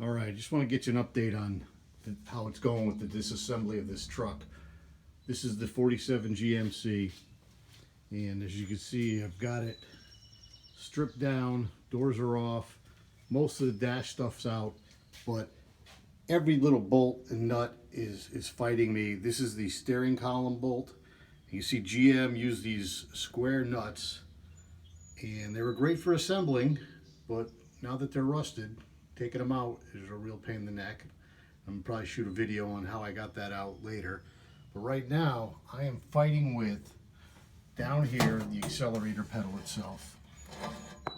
All right, just want to get you an update on how it's going with the disassembly of this truck. This is the 47 GMC, and as you can see, I've got it stripped down, doors are off, most of the dash stuff's out, but every little bolt and nut is fighting me. This is the steering column bolt. You see GM used these square nuts, and they were great for assembling, but now that they're rusted, taking them out is a real pain in the neck. I'm gonna probably shoot a video on how I got that out later. But right now, I am fighting with, down here, the accelerator pedal itself.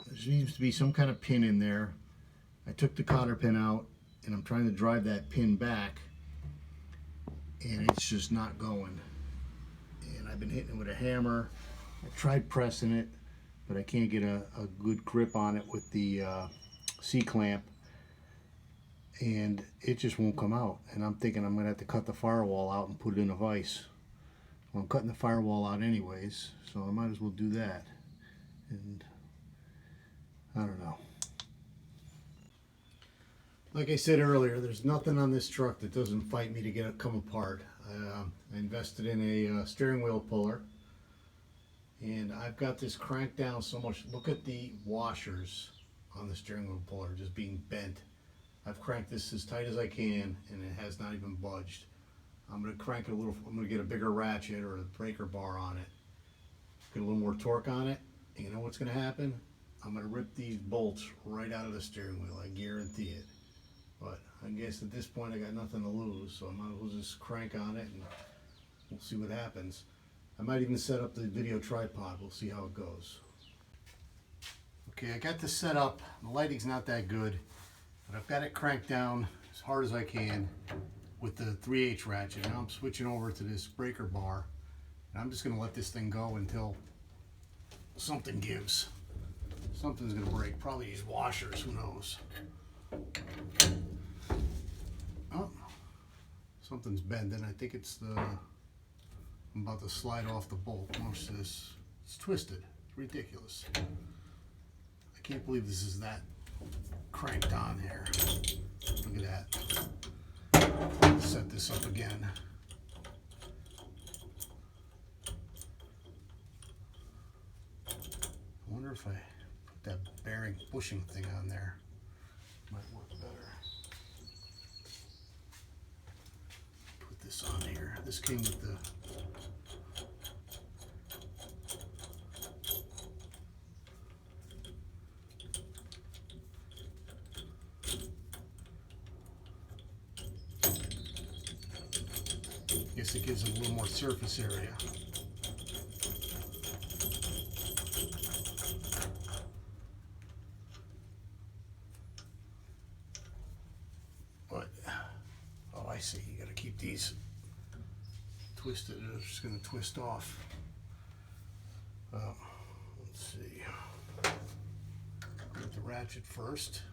There seems to be some kind of pin in there. I took the cotter pin out, and I'm trying to drive that pin back, and it's just not going. And I've been hitting it with a hammer. I tried pressing it, but I can't get a good grip on it with the C-clamp, and it just won't come out. And I'm thinking I'm gonna have to cut the firewall out and put it in a vise. Well, I'm cutting the firewall out anyways, so I might as well do that. And I don't know. Like I said earlier, there's nothing on this truck that doesn't fight me to get it come apart. I invested in a steering wheel puller, and I've got this cranked down so much. Look at the washers on the steering wheel puller just being bent. I've cranked this as tight as I can, and it has not even budged. I'm going to crank it a little. I'm going to get a bigger ratchet or a breaker bar on it, get a little more torque on it, and you know what's going to happen? I'm going to rip these bolts right out of the steering wheel. I guarantee it. But I guess at this point I got nothing to lose, so I might as well just crank on it and we'll see what happens. I might even set up the video tripod. We'll see how it goes. Okay, I got this set up. The lighting's not that good, but I've got it cranked down as hard as I can with the 3/8 ratchet. Now I'm switching over to this breaker bar, and I'm just going to let this thing go until something gives. Something's going to break. Probably these washers, who knows. Oh, something's bending. I think it's the, I'm about to slide off the bolt. Watch this. It's twisted. It's ridiculous. I can't believe this is that cranked on here. Look at that. Set this up again. I wonder if I put that bearing bushing thing on there. Might work better. Put this on here. This came with the guess it gives it a little more surface area. I see, you gotta keep these twisted, it's just gonna twist off. Let's see. Get the ratchet first.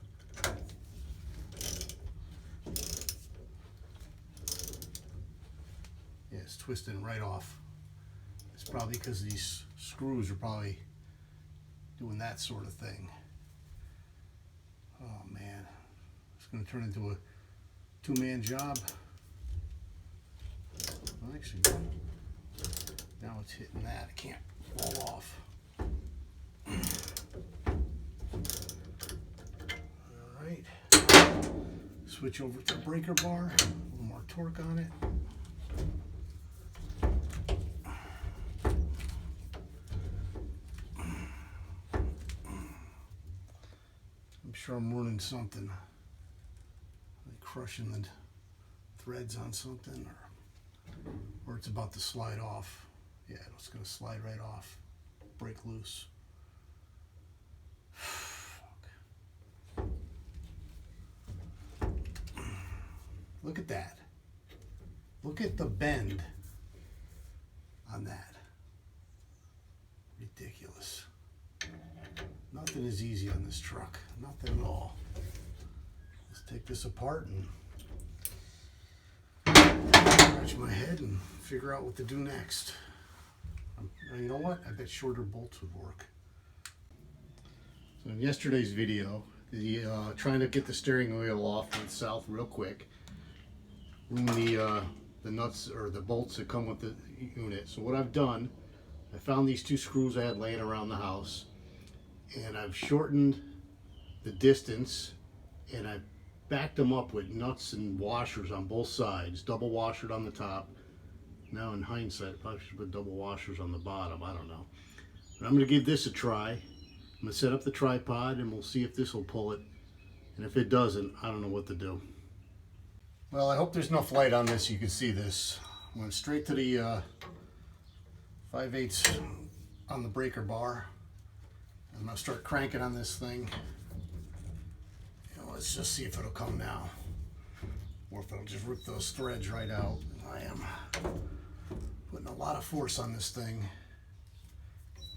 Yeah, it's twisting right off. It's probably because these screws are probably doing that sort of thing. Oh man, it's gonna turn into a two-man job. Well, actually, now it's hitting that. It can't fall off. All right. Switch over to the breaker bar. A little more torque on it. I'm sure I'm ruining something. Crushing the threads on something, or it's about to slide off. Yeah, it's going to slide right off, break loose. Look at that. Look at the bend on that. Ridiculous. Nothing is easy on this truck. Nothing at all. Take this apart and scratch my head and figure out what to do next. You know what? I bet shorter bolts would work. So in yesterday's video, trying to get the steering wheel off went south real quick. Ruined the nuts or the bolts that come with the unit. So what I've done, I found these two screws I had laying around the house, and I've shortened the distance, and I backed them up with nuts and washers on both sides, double washered on the top. Now in hindsight, I probably should put double washers on the bottom, I don't know. But I'm going to give this a try. I'm going to set up the tripod and we'll see if this will pull it. And if it doesn't, I don't know what to do. Well, I hope there's enough light on this so you can see this. I went straight to the 5/8 on the breaker bar. I'm going to start cranking on this thing. Let's just see if it'll come now, or if it'll just rip those threads right out. I am putting a lot of force on this thing,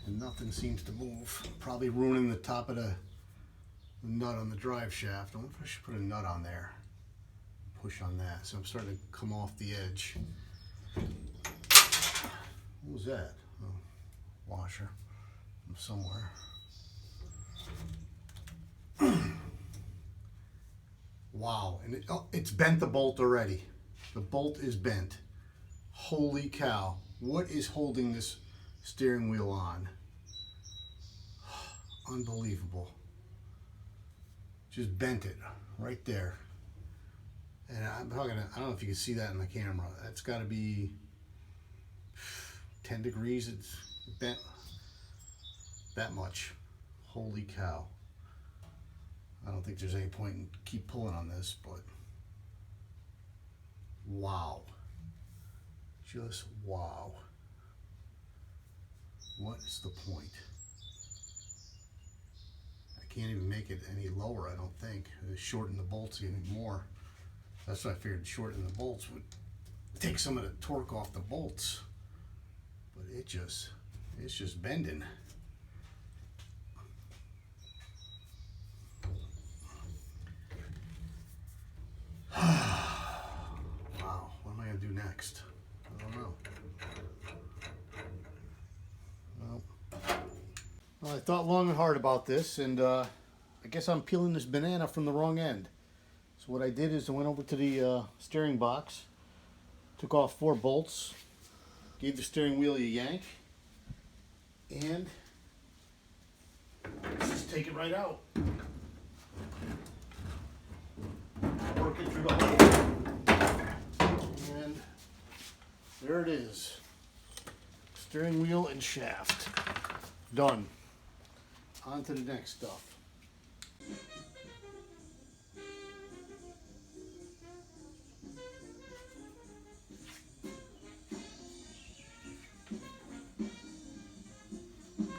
and nothing seems to move. Probably ruining the top of the nut on the drive shaft. I wonder if I should put a nut on there. Push on that. So I'm starting to come off the edge. What was that? Oh, washer from somewhere. Wow, and it's bent the bolt already. The bolt is bent. Holy cow. What is holding this steering wheel on? Unbelievable. Just bent it right there. And I'm talking, I don't know if you can see that in the camera. That's got to be 10 degrees. It's bent that much. Holy cow. I don't think there's any point in keep pulling on this, but wow. Just wow. What is the point? I can't even make it any lower, I don't think. Shorten the bolts even more. That's what I figured, shorten the bolts would take some of the torque off the bolts. But it's just bending. Wow, what am I going to do next? I don't know. Well, I thought long and hard about this, and I guess I'm peeling this banana from the wrong end. So what I did is I went over to the steering box, took off 4 bolts, gave the steering wheel a yank, and let's just take it right out. Work it through the hole, and there it is. Steering wheel and shaft done. On to the next stuff.